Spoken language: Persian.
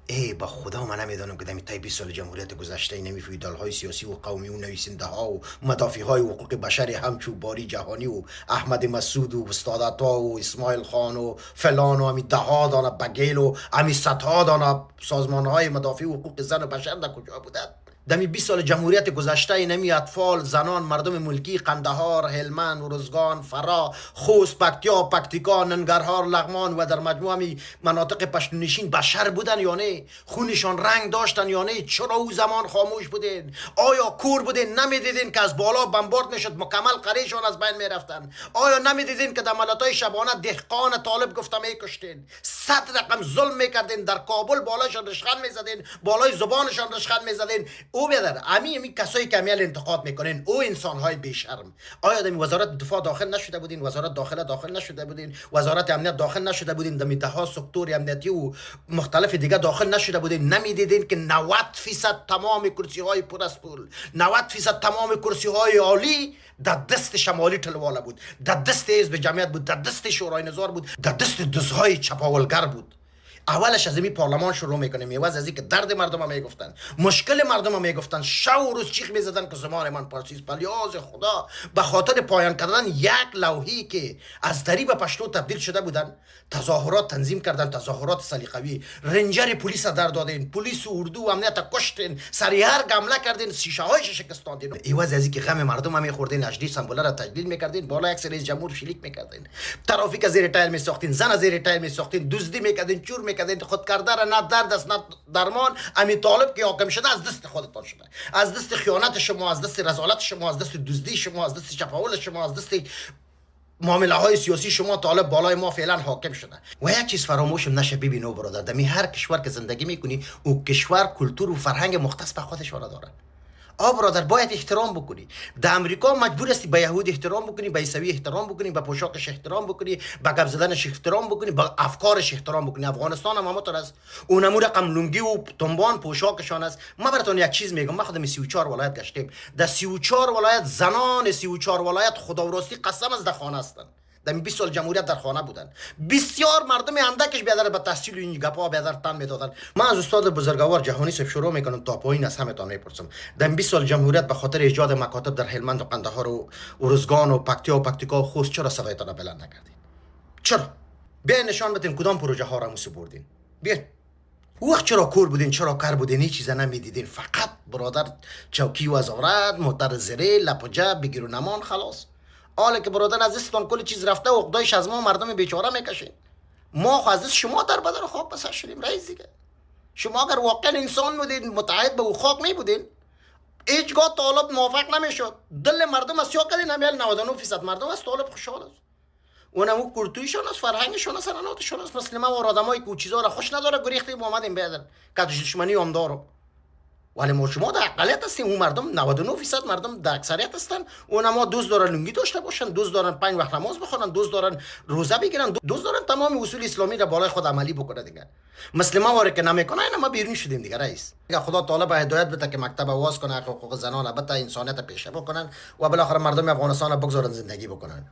ای با خدا من نمیدانم که در طی 20 سال جمهوریت گذشته این فیودال های سیاسی و قومی و نویسنده ها و مدافع های حقوق بشر همچو باری جهانی و احمد مسعود و استاد عطا و اسماعیل خان و فلان و همی ده ها دانه بگیل و همی صدها دانه سازمان های مدافع حقوق زن و بشر در کجا بودند؟ دمی 20 سال جمهوریت گذشته اینمی اطفال، زنان، مردم ملکی قندهار، هلمند، ارزگان، فرا، خوست، پکتیا، پکتیکا، ننگرهار، لغمان و در مجموع همی مناطق پشتونشین بشر بودن یا نه؟ خونشان رنگ داشتن یا نه؟ چرا او زمان خاموش بودین؟ آیا کور بودین نمیدیدین که از بالا بمبارد میشد مکمل قریشان از بین میرفتن؟ آیا نمیدیدین که در ملتای شبانه دهقان طالب گفتم میکشتین؟ 100 رقم ظلم میکردین، در کابل بالاشان رشخند میزدین، بالای زبانشان رشخند میزدین. او بیادر امی کسایی که امیال انتقاد میکنین او انسان های بیشرم، آیا دمی وزارت دفاع داخل نشده بودین؟ وزارت داخل نشده بودین؟ وزارت امنیت داخل نشده بودین؟ دمی ده ها سکتور امنیتی و مختلف دیگه داخل نشده بودین؟ نمیدیدین که 90% تمام کرسی های پر از پول، 90% تمام کرسی های عالی در دست شمالی تلواله بود، در دست حزب جمعیت بود، در دست شورای نظار بود، در دست دزهای چپاولگر بود. اولش از این پارلمان شروع میکنیم، میواز از اینکه درد مردم هم میگفتن، مشکل مردم هم میگفتن، شب و روز چیخ میزدن که زمان من پارسیز پلیاز خدا به خاطر پایان کردن یک لوحه‌ای که از دری به پشتو تبدیل شده بودن تظاهرات تنظیم کردن، تظاهرات سلیقه‌ای، رنجر پلیس در دادین، پلیس و اردو و امنیت کشتین، سریع حمله کردین، شیشه هایش شکستاندین. ایواز از اینکه غم مردم هم میخوردین، اجدی سمبوله را تجلیل میکردین، بالا یک رئیس جمهور شلیک میکردین، ترافیک زیر تایر میساختین، زن زیر تایر میساختین، دزدی میکردین، چور میکردین، خود کرده را نه درد است نه درمان. امی طالب که حاکم شده از دست خودتان شده، از دست خیانت شما، از دست رذالت شما، از دست دزدی شما، از دست چپاول شما، از دست معامله های سیاسی شما طالب بالای ما فعلا حاکم شده. و یک چیز فراموش نشه ببینو برادر، دمی هر کشور که زندگی میکنی او کشور کلتور و فرهنگ مختص به خودش داره. برادر باید احترام بکنی. در امریکا مجبور هستی به یهود احترام بکنی، به عیسوی احترام بکنی، به پوشاکش احترام بکنی، به گپ زدنش احترام بکنی، به افکارش احترام بکنی. افغانستان هم همونطور است. اونمو رقم لنگی و تنبان پوشاکشان است. ما براتون یک چیز میگم، ما خودم 34 ولایت گشتیم. در 34 ولایت زنان 34 ولایت خدا و راستی قسم از در خانه هستند. در 20 سال جمهوریت در خانه بودن. بسیار مردم اندکش بیادر به تحصیل و این گپا بیادر تن میدادن. من از استاد بزرگوار جهانی صاحب شروع میکنم تا پایین از همتان میپرسم. در 20 سال جمهوریت به خاطر ایجاد مکاتب در هلمند و قندهار و ارزگان و پکتیا و خوست چرا صدایتان بلند نکردین؟ چرا؟ بیاین نشان بدین کدام پروژه ها را سپردین. بیاین. وقت چرا کور بودین، چرا کار بودین، هیچ چیز نمیدیدین، فقط برادر چوکی و وزارت، موتر زره، لپجه، بگیر و نمان، خلاص. حالا که برادر از دستتان کل چیز رفته و عقدایش از ما مردم بیچاره میکشین. ما خو از دست شما در بدن خاک بسر شدیم رئیس دیگه. شما اگر واقعا انسان بودین متعهد به او خاک می بودین هیچگاه طالب موافق نمیشد. دل مردم از سیاه کردین، همیال 99% مردم از طالب خوشحال است. اونمو کلتوریشون است، فرهنگشون است، سنتشون است. مثل ما و آدمایی که چیزا را خوش نداره گریختیم اومدیم بیادر که دشمنی هم دارو. ولی ما شما در اقلیت هستیم، اون مردم 99% مردم در اکثریت هستن. اونما دوست دارن لنگی داشته باشن، دوست دارن 5 وقت نماز بخونن، دوست دارن روزه بگیرن، دوست دارن تمام اصول اسلامی را بالای خود عملی بکنه دیگه. مثل ما واره که نمیکنه اینا ما بیرون شدیم دیگه رئیس. خدا تعالی به هدایت بده که مکتب واس کنه، حقوق زنان البته انسانیت پیشه بکنن و بالاخره مردم افغانستان بگذارن زندگی بکنن.